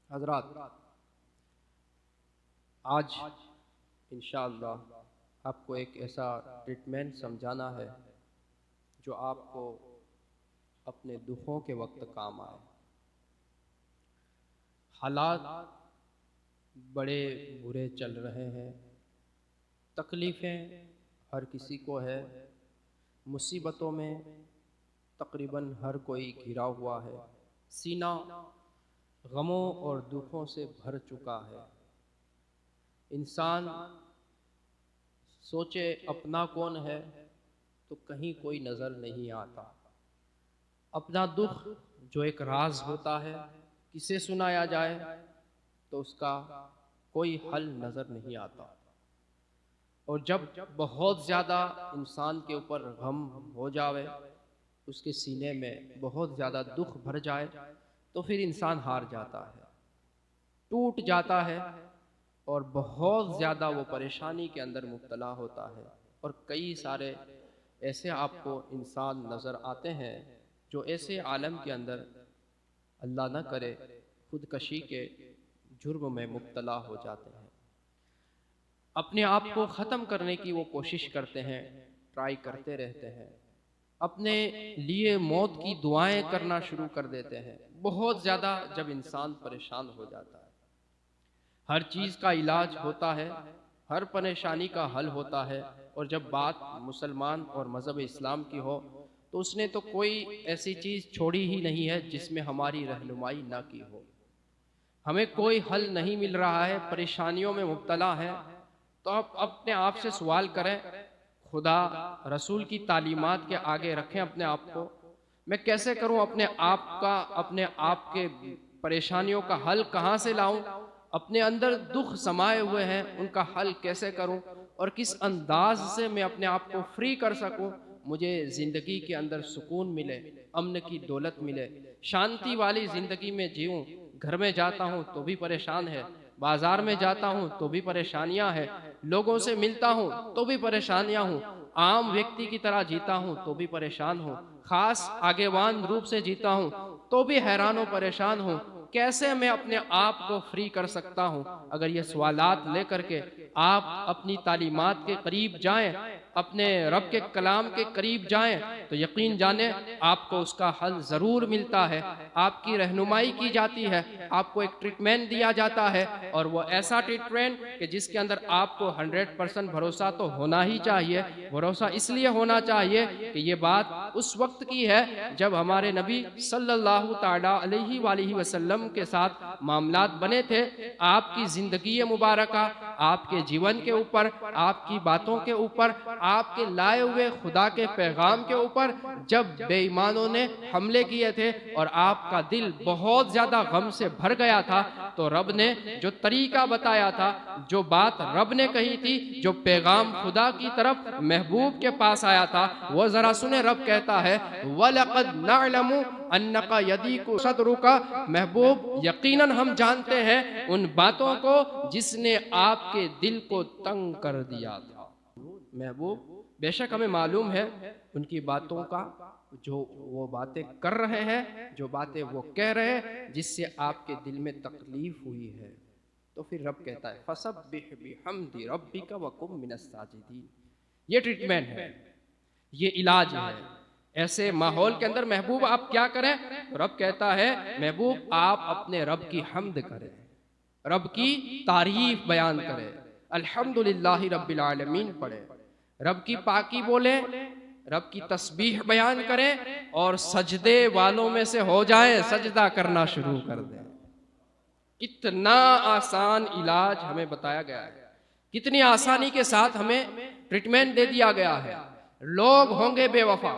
हजरात, आज इंशाअल्लाह आपको एक ऐसा ट्रीटमेंट समझाना है जो आपको अपने दुखों के वक्त काम आए। हालात बड़े बुरे चल रहे हैं, तकलीफ़ें हर किसी को है, मुसीबतों में तकरीबन हर कोई घिरा हुआ है, सीना गमों और दुखों से भर चुका है। इंसान सोचे अपना कौन है तो कहीं कोई नज़र नहीं आता। अपना दुख जो एक राज होता है, किसे सुनाया जाए तो उसका कोई हल नज़र नहीं आता। और जब बहुत ज़्यादा इंसान के ऊपर गम हो जावे, उसके सीने में बहुत ज़्यादा दुख भर जाए, तो फिर इंसान हार जाता है, टूट जाता है और बहुत ज़्यादा वो परेशानी के अंदर मुब्तला होता है। और कई सारे ऐसे आपको इंसान नज़र आते हैं जो ऐसे आलम के अंदर, अल्लाह न करे, खुदकशी के जुर्म में मुब्तला हो जाते हैं। अपने आप को ख़त्म करने की वो कोशिश करते हैं, ट्राई करते रहते हैं, अपने लिए मौत की दुआएं करना शुरू कर देते हैं। बहुत ज़्यादा जब इंसान परेशान हो जाता है, हर चीज़ का इलाज होता है, हर परेशानी का हल होता है। और जब बात मुसलमान और मज़हब इस्लाम की हो तो उसने तो कोई ऐसी चीज़ छोड़ी ही नहीं है जिसमें हमारी रहनुमाई ना की हो। हमें कोई हल नहीं मिल रहा है, परेशानियों में मुब्तला है, तो आप अपने आप से सवाल करें, खुदा रसूल की तालीमात के आगे रखें अपने आप को। मैं कैसे करूं अपने आप के परेशानियों का हल कहाँ से लाऊं? अपने अंदर दुख समाये हुए हैं, उनका हल कैसे करूं? और किस अंदाज से मैं अपने आप को फ्री कर सकूं, मुझे ज़िंदगी के अंदर सुकून मिले, अमन की दौलत मिले, शांति वाली ज़िंदगी में जीऊं। घर में जाता हूं तो भी परेशान है, बाजार में जाता हूं तो भी परेशानियां हैं, लोगों से मिलता हूं तो भी परेशानियां हूं, आम व्यक्ति की तरह जीता हूं तो भी परेशान हूं, खास आगेवान रूप से जीता हूं तो भी हैरान व परेशान हूं। कैसे मैं अपने आप को फ्री कर सकता हूं? अगर ये सवालात लेकर के आप अपनी तालीमात के करीब जाएं, अपने रब के कलाम के करीब जाएं, तो यकीन जाने आपको उसका हल ज़रूर मिलता है। आपकी रहनुमाई की जाती है, आपको एक ट्रीटमेंट दिया जाता है, और वो ऐसा ट्रीटमेंट कि जिसके अंदर आपको 100% भरोसा तो होना ही चाहिए। भरोसा इसलिए होना चाहिए कि ये बात उस वक्त की है जब हमारे नबी सल्लल्लाहु ताला अलैहि वसल्लम के साथ मामलात बने थे। आपकी ज़िंदगी मुबारका, आपके जीवन के ऊपर, आपकी बातों के ऊपर, आपके लाए हुए खुदा के पैगाम के ऊपर जब बेईमानों ने हमले किए थे और आपका दिल बहुत ज़्यादा गम से भर गया था, तो रब ने जो तरीका बताया था, जो बात रब ने कही थी, जो पैगाम खुदा की तरफ महबूब के पास आया था, वो ज़रा सुने। रब कहता है, वलक़द नअलमु अन्नका यदीकु सदरुका, महबूब यकीनन हम जानते हैं उन बातों को जिसने आपके दिल को तंग कर दिया था। महबूब, बेशक हमें मालूम है उनकी बातों का, जो वो बातें कर रहे हैं, जो बातें वो कह रहे हैं, जिससे आपके दिल में तकलीफ हुई है। तो फिर रब कहता है, फसब्बिह बिहम्दि रब्बिका वकुम मिनस साजिदीन। ये ट्रीटमेंट है, ये इलाज है। ऐसे माहौल के अंदर महबूब आप क्या करें? रब कहता है, महबूब आप अपने रब की हम्द करें, रब की तारीफ बयान करें, अल्हम्दुलिल्लाहि रब्बिल आलमीन पढ़े, रब की पाकी बोले, रब की तस्बीह बयान करें, और सजदे वालों में से हो जाएं, सजदा करना शुरू कर दें। कितना आसान इलाज हमें बताया गया है, कितनी आसानी के साथ हमें ट्रीटमेंट दे दिया गया है। लोग होंगे बेवफा,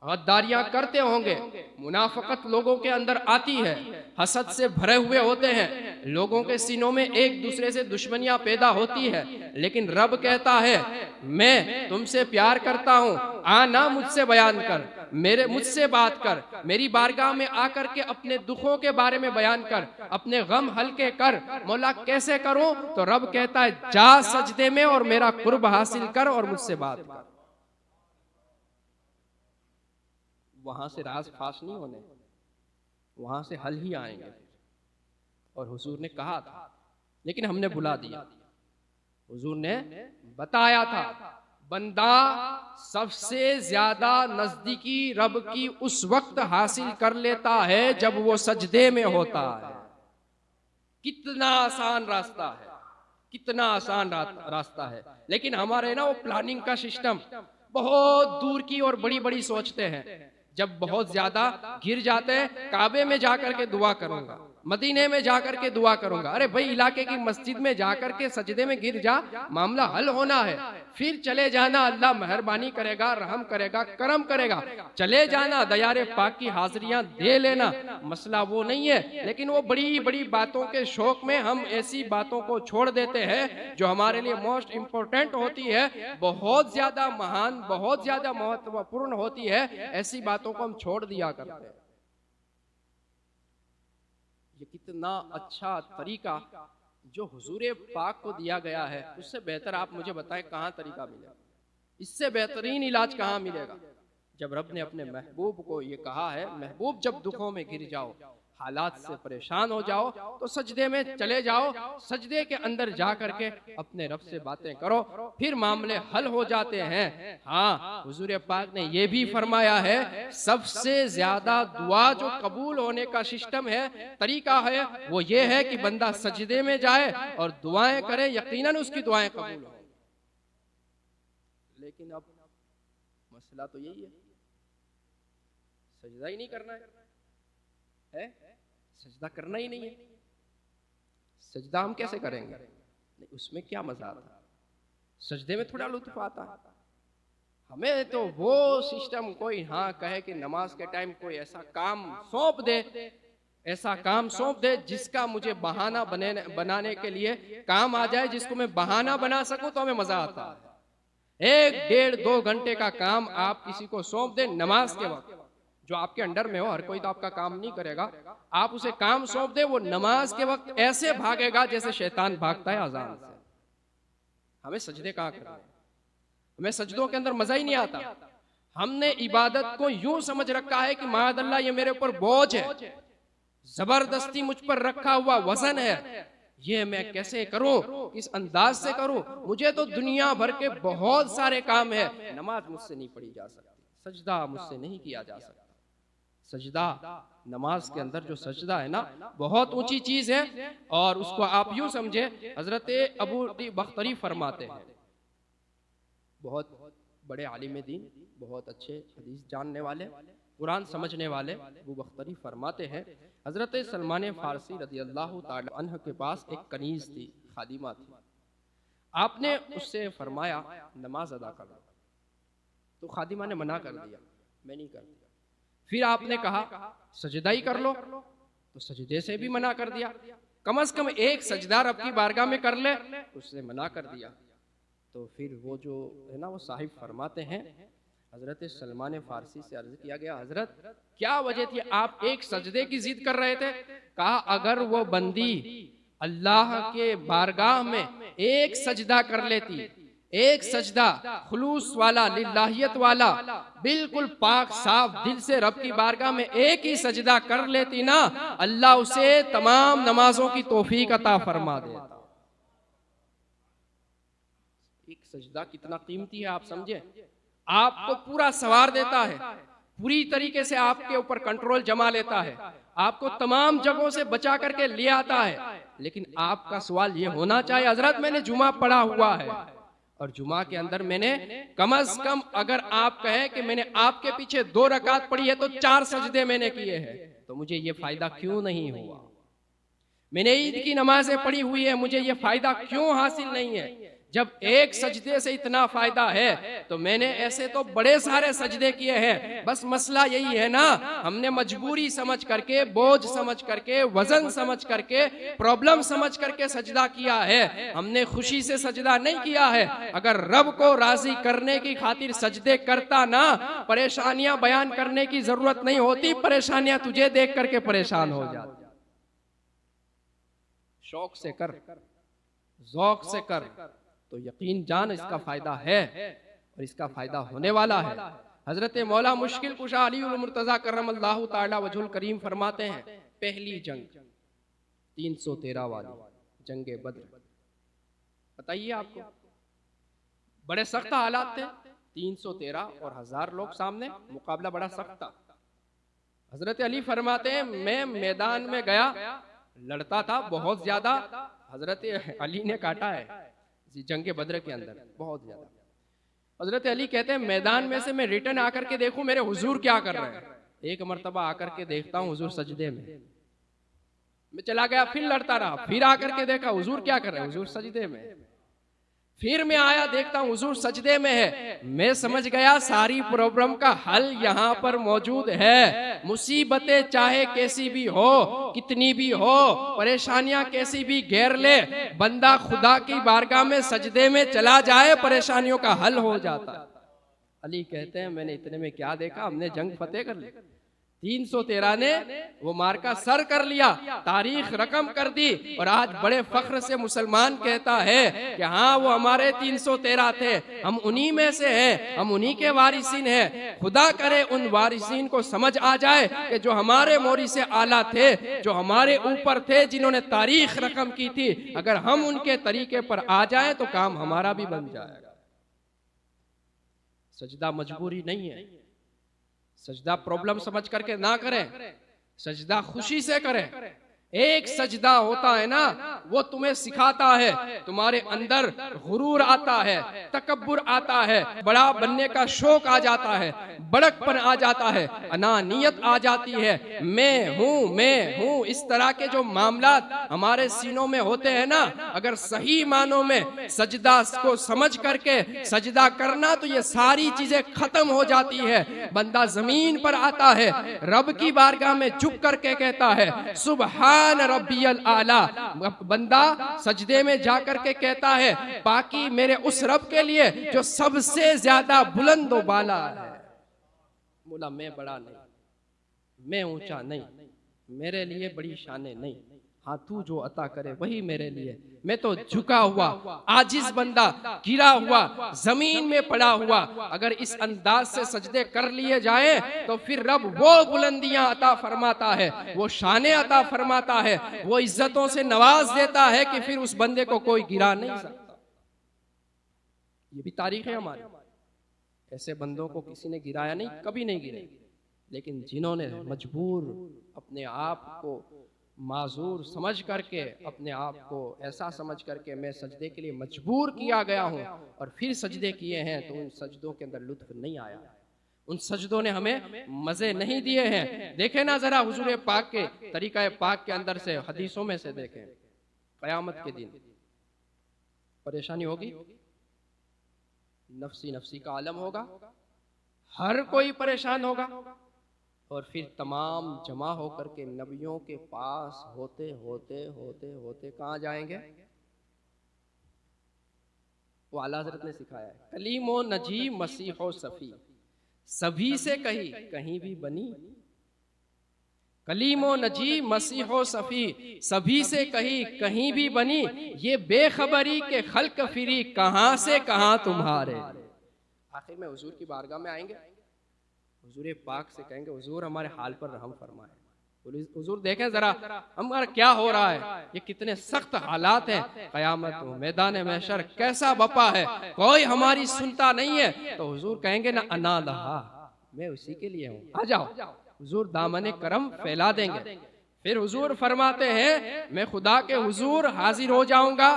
गद्दारियां करते होंगे, मुनाफकत लोगों के अंदर आती है, हसद से भरे हुए होते हैं, लोगों के सीनों में एक दूसरे से दुश्मनियां पैदा होती है, लेकिन रब कहता है, मैं तुमसे प्यार करता हूं, आना मुझसे बयान कर, मेरे मुझसे बात कर, मेरी बारगाह में आकर के अपने दुखों के बारे में बयान कर, अपने गम हल्के कर। मौला कैसे करूं? तो रब कहता है, जा सजदे में और मेरा कुर्ब हासिल कर और मुझसे बात कर। वहां से राज फाश नहीं होने, वहां से हल ही आएंगे। और हुजूर ने कहा था, लेकिन हमने बुला दिया। हुजूर ने बताया था, बंदा सबसे ज्यादा नजदीकी रब की उस वक्त हासिल कर लेता है जब वो सजदे में होता है। कितना आसान रास्ता है, कितना आसान रास्ता है। लेकिन हमारे ना वो प्लानिंग का सिस्टम बहुत दूर की और बड़ी बड़ी सोचते हैं। जब बहुत ज्यादा गिर जाते हैं, काबे में जाकर के दुआ करूंगा, मदीने में जाकर के दुआ करूंगा। अरे भाई, इलाके की मस्जिद में जाकर के सजदे में गिर जा, मामला हल होना है। फिर चले जाना, अल्लाह मेहरबानी करेगा, रहम करेगा, करम करेगा। चले जाना, दयारे पाक की हाजिरियां दे लेना, मसला वो नहीं है। लेकिन वो बड़ी बड़ी बातों के शौक में हम ऐसी बातों को छोड़ देते हैं जो हमारे लिए मोस्ट इंपॉर्टेंट होती है, बहुत ज्यादा महान, बहुत ज्यादा महत्वपूर्ण होती है। ऐसी बातों को हम छोड़ दिया करते हैं। ये कितना अच्छा तरीका जो हुजूर पाक को दिया गया है, उससे बेहतर आप मुझे बताएं कहाँ तरीका मिलेगा? इससे बेहतरीन इलाज कहाँ मिलेगा? जब रब ने अपने महबूब को ये कहा है, महबूब जब दुखों में गिर जाओ, हालात से परेशान हो जाओ, तो सजदे में चले जाओ, सजदे के अंदर जा करके अपने रब से बातें करो, फिर मामले हल हो जाते हैं। हाँ, हुजूर पाक ने ये भी फरमाया है, सबसे ज्यादा दुआ जो कबूल होने का सिस्टम है, तरीका है, वो ये है कि बंदा सजदे में जाए और दुआएं करे, यकीनन उसकी दुआएं कबूल हो। लेकिन अब मसला तो यही है, सजदा ही नहीं करना है, सजदा करना ही नहीं है। सजदा हम कैसे करेंगे? नहीं, उसमें क्या मजा आता है? सजदे में थोड़ा लुत्फ आता है। हमें तो वो सिस्टम कोई हाँ कहे कि नमाज के टाइम कोई ऐसा काम सौंप दे, ऐसा काम सौंप दे जिसका मुझे बहाना बनाने के लिए काम आ जाए, जिसको मैं बहाना बना सकूं, तो हमें मजा आता है। 1-1.5-2 घंटे का काम आप किसी को सौंप दे नमाज के वक्त, जो आपके अंडर में हो, हर कोई तो आपका काम नहीं करेगा, आप उसे काम सौंप दे, वो नमाज के वक्त ऐसे भागेगा जैसे शैतान भागता है अजान से। हमें सजदे कहाँ करने हैं? हमें सजदों के अंदर मजा ही नहीं आता। हमने इबादत को यूं समझ रखा है कि माअल्लाह ये मेरे ऊपर बोझ है, जबरदस्ती मुझ पर रखा हुआ वजन है, ये मैं कैसे करूं, किस अंदाज से करूं? मुझे तो दुनिया भर के बहुत सारे काम है, नमाज मुझसे नहीं पढ़ी जा सकती, सजदा मुझसे नहीं किया जा सकता। सजदा, नमाज के अंदर जो सजदा है ना, बहुत ऊंची चीज है। और उसको आप यूं समझे, हजरत अबू बख्तरी फरमाते हैं, बहुत बड़े आलिम दीन, बहुत अच्छे हदीस जानने वाले, कुरान समझने वाले अबू बख्तरी फरमाते हैं, हजरत सलमान फारसी रज़ी अल्लाह ताला अन्हु के पास एक कनीज थी, खादिमा थी। आपने उससे फरमाया नमाज अदा कर लो, तो खादिमा ने मना कर दिया, मैं नहीं करती। फिर आपने कहा सजदा ही कर लो, तो सजदे से भी मना कर दिया। कम से कम एक सजदा रब की बारगाह में कर ले, उसने मना कर दिया। तो फिर वो जो है ना, वो साहिब फरमाते हैं, हजरत सलमान फारसी से अर्ज किया गया, हजरत क्या वजह थी, आप एक सजदे की जिद कर रहे थे? कहा अगर वो बंदी अल्लाह के बारगाह में एक सजदा कर लेती, एक सजदा खुलूस वाला, लिल्लाहियत वाला, बिल्कुल पाक साफ दिल से रब की बारगाह में एक ही सजदा कर लेती ना, अल्लाह उसे तमाम नमाजों की तौफीक अता फरमा देता। एक सजदा कितना कीमती है, आप समझे? आपको पूरा सवार देता है, पूरी तरीके से आपके ऊपर कंट्रोल जमा लेता है, आपको तमाम जगहों से बचा करके ले आता है। लेकिन आपका सवाल ये होना चाहिए, हजरत मैंने जुमा पढ़ा हुआ है, और जुमा के अंदर मैंने कम से कम, अगर आप कहें कि मैंने आपके पीछे 2 रकात पढ़ी है तो 4 सजदे मैंने किए हैं, तो मुझे ये फायदा क्यों नहीं हुआ? मैंने ईद की नमाजें पढ़ी हुई है, मुझे ये फायदा क्यों हासिल नहीं है? जब एक सजदे से इतना फायदा है, तो मैंने ऐसे तो बड़े सारे सजदे किए हैं। बस मसला यही है ना, हमने मजबूरी समझ करके, बोझ समझ करके, वजन समझ करके, प्रॉब्लम समझ करके सजदा किया है, हमने खुशी से सजदा नहीं किया है। अगर रब को राजी करने की खातिर सजदे करता ना, परेशानियां बयान करने की जरूरत नहीं होती, परेशानियां तुझे देख करके परेशान हो जाती। शौक से कर, ज़ौक़ से कर, तो यकीन जान इसका फायदा है और इसका फायदा होने वाला है। हजरत मौला मुश्किल कुशा अली उल मुर्तज़ा करमल्लाहु ताला वजहुल करीम फरमाते हैं, पहली जंग 313 वाली जंगे बद्र। बताइए आपको, बड़े सख्त हालात थे, 313 और 1000 लोग सामने, मुकाबला बड़ा सख्त था। हजरत अली फरमाते हैं मैं मैदान में गया, लड़ता था बहुत ज्यादा, हजरत अली ने काटा है जंगे बद्र के अंदर बहुत ज्यादा। हजरत अली कहते हैं मैदान में से मैं रिटर्न आकर के देखूं मेरे हुजूर क्या कर रहे हैं। एक मर्तबा आकर के देखता हूं हुजूर सजदे में, मैं चला गया, फिर लड़ता रहा, फिर आकर के देखा हुजूर क्या कर रहे हैं, हुजूर सजदे में। फिर मैं आया, देखता हूं हुजूर सजदे में है। मैं समझ गया सारी प्रॉब्लम का हल यहाँ पर मौजूद है। मुसीबतें चाहे कैसी भी हो, कितनी भी हो, परेशानियां कैसी भी घेर ले, बंदा खुदा की बारगाह में सजदे में चला जाए, परेशानियों का हल हो जाता है। अली कहते हैं मैंने इतने में क्या देखा, हमने जंग फतेह कर ली। 313 ने वो मार्का सर कर लिया, तारीख रकम कर दी, और आज बड़े फख्र से मुसलमान कहता है कि हाँ वो हमारे 313 थे, हम उन्हीं में से हैं, हम उन्हीं के वारिसीन हैं। खुदा करे उन वारिसीन को समझ आ जाए कि जो हमारे मोरी से आला थे, जो हमारे ऊपर थे, जिन्होंने तारीख रकम की थी, अगर हम उनके तरीके पर आ जाए तो काम हमारा भी बन जाएगा। सजदा मजबूरी नहीं है, सजदा प्रॉब्लम समझ करके ना करें, सजदा खुशी से करें। एक सजदा होता है ना, वो तुम्हें सिखाता है, तुम्हारे अंदर गुरूर आता है, तकब्बुर आता है, बड़ा बनने का शौक आ जाता है, बड़कपन आ जाता है, अनानियत आ जाती है, मैं हूँ, इस तरह के जो मामलात हमारे सीनों में होते हैं ना, अगर सही मानों में सजदा को समझ करके सजदा करना, तो ये सारी चीजें खत्म हो जाती है। बंदा जमीन पर आता है, रब की बारगाह में झुक करके कहता है सुबहान रब्बियल आला। बंदा सजदे में जाकर के कहता है बाकी मेरे उस रब के लिए जो सबसे ज्यादा बुलंद व बाला है। बोला मैं बड़ा नहीं, मैं ऊंचा नहीं, मेरे लिए बड़ी शाने नहीं, हाँ तू जो अता करे वही मेरे लिए। मैं तो झुका हुआ आजिज बंदा, गिरा हुआ, जमीन में पड़ा हुआ। अगर इस अंदाज से सजदे कर लिए जाए तो फिर रब वो बुलंदियां अता फरमाता है, वो शाने अता फरमाता है, वो इज्जतों से नवाज देता है कि फिर उस बंदे को कोई गिरा नहीं सकता। ये भी तारीख है हमारी, ऐसे बंदों को किसी ने गिराया नहीं, कभी नहीं गिरे, लेकिन जिन्होंने मजबूर अपने आप को माजूर समझ करके, अपने आप को ऐसा समझ करके मैं सजदे के लिए मजबूर किया गया हूँ और फिर सजदे किए हैं, तो उन सजदों के अंदर लुत्फ नहीं आया, उन सजदों ने हमें मजे नहीं दिए हैं। देखें ना जरा हुजूर पाक के तरीका पाक के अंदर से, हदीसों में से देखें, क़यामत के दिन परेशानी होगी, नफ्सी नफ्सी का आलम होगा, हर कोई परेशान होगा, और फिर तमाम जमा होकर के नबियों के पास होते होते होते होते कहाँ जाएंगे? वो आला हज़रत ने सिखाया है, कलीमो नजी मसीहो सफ़ी, सभी से कही कहीं भी बनी, कलीमो नजी मसीहो सफ़ी, सभी से कही कहीं भी बनी, ये बेखबरी के खल्क फिरी कहाँ से कहाँ तुम्हारे। आखिर में हुजूर की बारगाह में आएंगे, हुजूर पाक से कहेंगे हुजूर हमारे हाल पर रहम फरमाए। हुजूर देखें जरा हमारा क्या हो रहा है, ये कितने सख्त हालात हैं, कयामत मैदान महशर कैसा बपा है, कोई हमारी सुनता नहीं है। तो हुजूर कहेंगे ना अना लहा, मैं उसी के लिए हूँ, आ जाओ। हुजूर दामने करम फैला देंगे। फिर हुजूर फरमाते हैं मैं खुदा के हुजूर हाजिर हो जाऊंगा,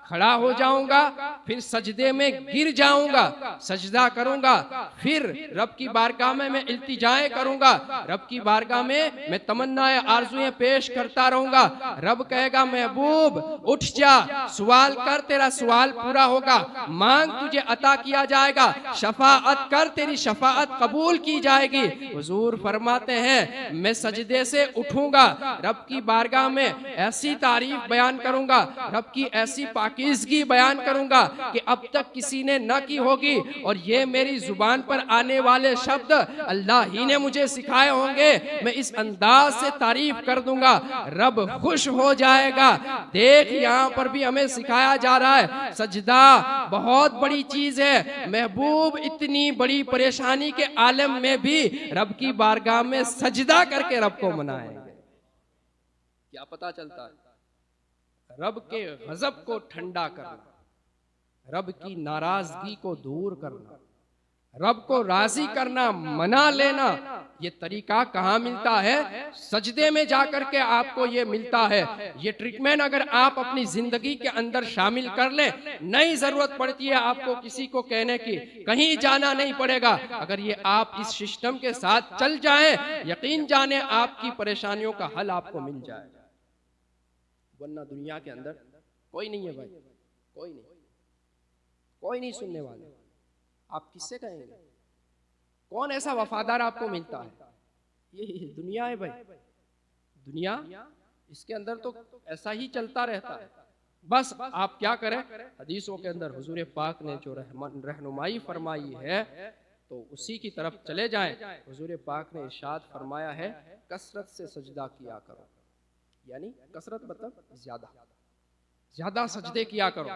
खड़ा हो जाऊंगा, फिर सजदे में गिर जाऊंगा, सजदा करूंगा, फिर रब की बारगाह में मैं इल्तिजाएं करूंगा, रब की बारगाह में मैं तमन्नाएं आरज़ुएं पेश करता रहूंगा। रब कहेगा महबूब उठ जा, सवाल कर, तेरा सवाल पूरा होगा, मांग तुझे अता किया जाएगा, शफाअत कर, तेरी शफाअत कबूल की जाएगी। हुजूर फरमाते हैं मैं सजदे से उठूंगा, रब की बारगाह में ऐसी तारीफ बयान करूंगा, रब की ऐसी पाकीज़गी बयान करूंगा कि अब तक किसी ने न की होगी, और ये मेरी जुबान पर आने वाले शब्द अल्लाह ही ने मुझे सिखाए होंगे। मैं इस अंदाज से तारीफ कर दूंगा, रब खुश हो जाएगा। देख यहाँ पर भी हमें सिखाया जा रहा है सजदा बहुत बड़ी चीज है। महबूब इतनी बड़ी परेशानी के आलम में भी रब की बारगाह में सजदा करके रब को मनाएंगे। क्या पता चलता है रब के गजब को ठंडा करना, रब की नाराजगी को दूर करना, रब को राजी करना, मना लेना, ये तरीका कहाँ मिलता है? सजदे में जाकर के आपको ये मिलता है। ये ट्रीटमेंट अगर आप अपनी जिंदगी के अंदर शामिल कर लें, नहीं जरूरत पड़ती है आपको किसी को कहने की, कहीं जाना नहीं पड़ेगा। अगर ये आप इस सिस्टम के साथ चल जाएं, यकीन जाने आपकी परेशानियों का हल आपको मिल जाएगा। वरना दुनिया के अंदर कोई नहीं है भाई, कोई नहीं, कोई नहीं सुनने वाले। आप किससे कहेंगे? कौन ऐसा वफादार आपको मिलता है? ये दुनिया है भाई, दुनिया, इसके अंदर तो ऐसा ही चलता रहता है। बस आप क्या करें, हदीसों के अंदर हुजूर पाक ने जो रहनुमाई फरमाई है तो उसी की तरफ चले जाएं। हुजूर पाक ने इरशाद फरमाया है, कसरत से सजदा किया करो, यानी कसरत मतलब ज्यादा ज्यादा सजदे किया करो।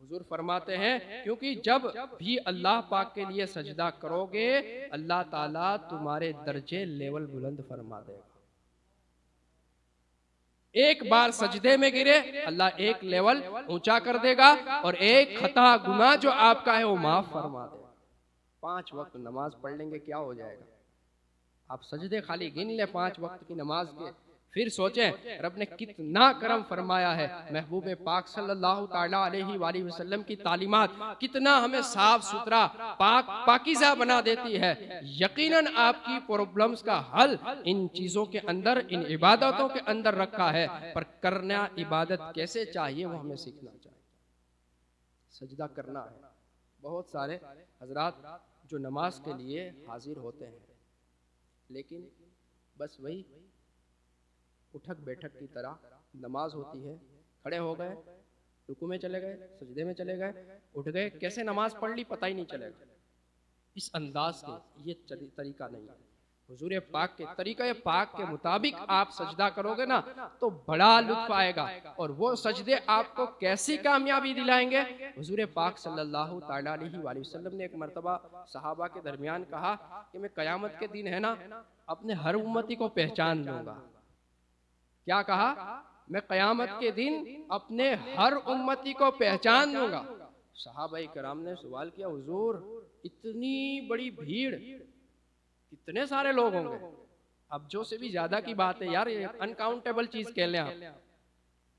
हुजूर फरमाते हैं क्योंकि जब भी अल्लाह पाक के लिए सजदा करोगे, अल्लाह ताला तुम्हारे दर्जे लेवल बुलंद फरमा देगा। एक बार सजदे में गिरे, अल्लाह एक लेवल ऊंचा कर देगा और एक खता गुनाह जो आपका है वो माफ फरमा देगा। 5 वक्त नमाज पढ़ लेंगे, क्या हो जाएगा? आप सजदे खाली गिन ले 5 वक्त की नमाज के, फिर सोचें रब ने कितना करम फरमाया है। महबूब पाक सल्लल्लाहु ताला अलैहि वसल्लम की तालीमात कितना हमें साफ सुथरा पाकीज़ा बना देती है। यकीनन आपकी प्रॉब्लम्स का हल इन चीज़ों के अंदर, इन इबादतों के अंदर रखा है। पर करना इबादत कैसे चाहिए वो हमें सीखना चाहिए। सजदा करना है। बहुत सारे हजरात जो नमाज के लिए हाजिर होते हैं, लेकिन बस वही उठक बैठक की तरह नमाज होती है, खड़े हो गए, रुकू में चले गए, सजदे में चले गए, उठ गए, कैसे नमाज पढ़ ली पता ही नहीं चलेगा। इस अंदाज के ये तरीका नहीं है। हुजूर पाक के तरीका पाक के मुताबिक आप सजदा करोगे ना तो बड़ा लुत्फ आएगा। और वो सजदे आपको कैसी कामयाबी दिलाएंगे? हुजूर पाक सल्लल्लाहु ताला अलैहि वसल्लम ने एक मर्तबा सहाबा के दरमियान कहा कि मैं कयामत के दिन है ना अपने हर उम्मती को पहचान लूंगा। क्या कहा? मैं कयामत के दिन अपने हर उम्मती को पहचान लूंगा। सहाबाए किराम ने सवाल किया, हुजूर इतनी बड़ी भीड़, कितने सारे लोग होंगे? अब जो से भी ज्यादा की बात है यार, ये अनकाउंटेबल चीज कह लें आप,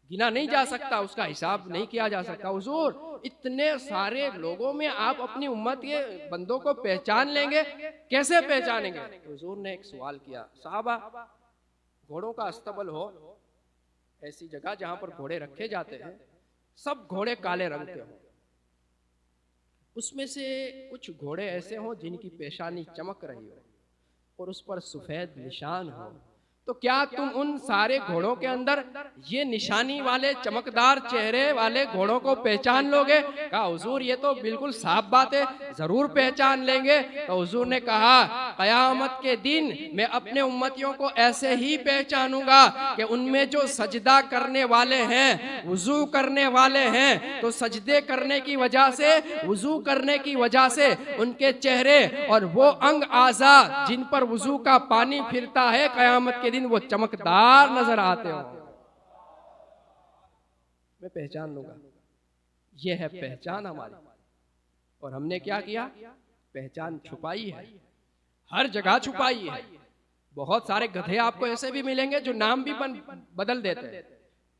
गिना नहीं जा सकता, उसका हिसाब नहीं किया जा सकता। हुजूर इतने सारे लोगों में आप अपनी उम्मत के बंदों को पहचान लेंगे, कैसे पहचानेंगे? हुजूर ने एक सवाल किया, साहबा घोड़ों का अस्तबल हो, ऐसी जगह जहां पर घोड़े रखे जाते हैं, सब घोड़े काले रंग के हों, उसमें से कुछ घोड़े ऐसे हों जिनकी पेशानी चमक रही हो और उस पर सफेद निशान हो, तो क्या तुम उन सारे घोड़ों के अंदर ये निशानी वाले चमकदार चेहरे वाले घोड़ों को पहचान लोगे? कहा हुजूर ये तो बिल्कुल साफ बात है, जरूर पहचान लेंगे। तो हुजूर ने कहा कयामत के दिन मैं अपने उम्मतियों को ऐसे ही पहचानूंगा कि उनमें जो सजदा करने वाले हैं, वुजू करने वाले हैं, तो सजदे करने की वजह से, वुजू करने की वजह से उनके चेहरे और वो अंग आज़ा जिन पर वुजू का पानी फिरता है, कयामत के दिन वो चमकदार नजर आते हो। मैं पहचान लूंगा। ये है पहचान हमारी। और हमने क्या किया? पहचान छुपाई है, हर जगह छुपाई है। बहुत सारे गधे आपको ऐसे भी मिलेंगे जो नाम भी बदल देते हैं,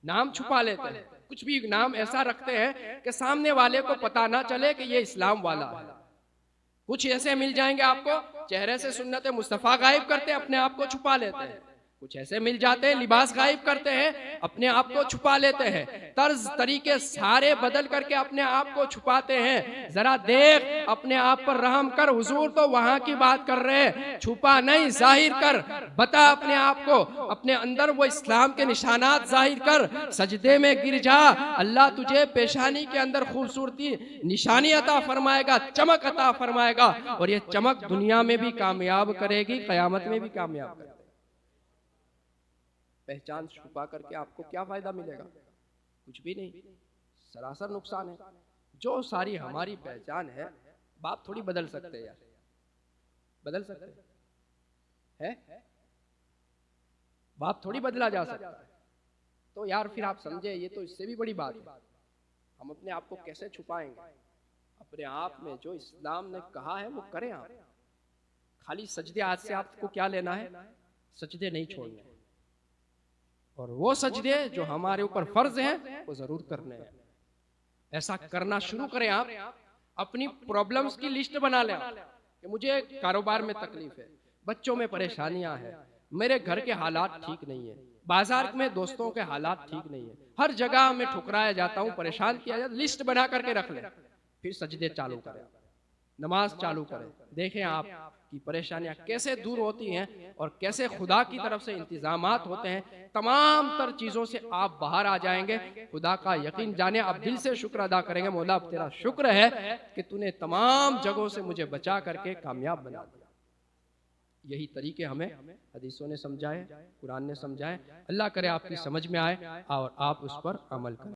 नाम छुपा लेते हैं, कुछ भी नाम ऐसा रखते हैं कि सामने वाले को पता ना चले कि ये इस्लाम वाला है। कुछ ऐसे मिल जाएंगे आपको, चेहरे से सुन्नत मुस्तफा गायब करते हैं, अपने आप को छुपा लेते हैं। कुछ ऐसे मिल जाते हैं लिबास गायब करते हैं, अपने आप को छुपा लेते हैं। तर्ज तरीके सारे बदल करके अपने आप को छुपाते हैं। जरा देख, अपने आप पर रहम कर। हुजूर तो वहां की बात कर रहे हैं, छुपा नहीं, जाहिर कर। बता अपने आप को, अपने अंदर वो इस्लाम के निशानात जाहिर कर। सजदे में गिर जा, अल्लाह तुझे पेशानी के अंदर खूबसूरती निशानी अता फरमाएगा, चमक अता फरमाएगा। और ये चमक दुनिया में भी कामयाब करेगी, कयामत में भी कामयाब करेगी। पहचान छुपा करके आपको क्या फायदा मिलेगा? कुछ भी नहीं, सरासर नुकसान है। जो सारी हमारी पहचान है, बाप थोड़ी बदल सकते हैं यार, बदल सकते है? बाप थोड़ी बदला जा सकता है। तो यार फिर आप समझे, ये तो इससे भी बड़ी बात है। हम अपने आप को कैसे छुपाएंगे? अपने आप में जो इस्लाम ने कहा है वो करें आप। खाली सजदे आज से आपको क्या लेना है? सजदे नहीं छोड़ने, और वो सजदे जो हमारे ऊपर फर्ज हैं वो जरूर करने हैं। ऐसा करना शुरू करें आप। अपनी प्रॉब्लम्स की लिस्ट बना लें कि मुझे कारोबार में तकलीफ है, बच्चों में परेशानियां हैं, मेरे घर के हालात ठीक नहीं है, बाजार में दोस्तों के हालात ठीक नहीं है, हर जगह मैं ठुकराया जाता हूं, परेशान किया जाता, लिस्ट बना करके रख लें। फिर सजदे चालू करें, नमाज चालू करें। देखें आप की परेशानियां कैसे दूर होती हैं और कैसे खुदा की तरफ से इंतजामात होते हैं। तमाम तर चीजों से आप बाहर आ जाएंगे। खुदा का यकीन जाने, आप दिल से शुक्र अदा करेंगे, मौला अब तेरा शुक्र है कि तूने तमाम जगहों से मुझे बचा करके कामयाब बना दिया। यही तरीके हमें हदीसों ने समझाए, कुरान ने समझाए। अल्लाह करे आपकी समझ में आए और आप उस पर अमल करें।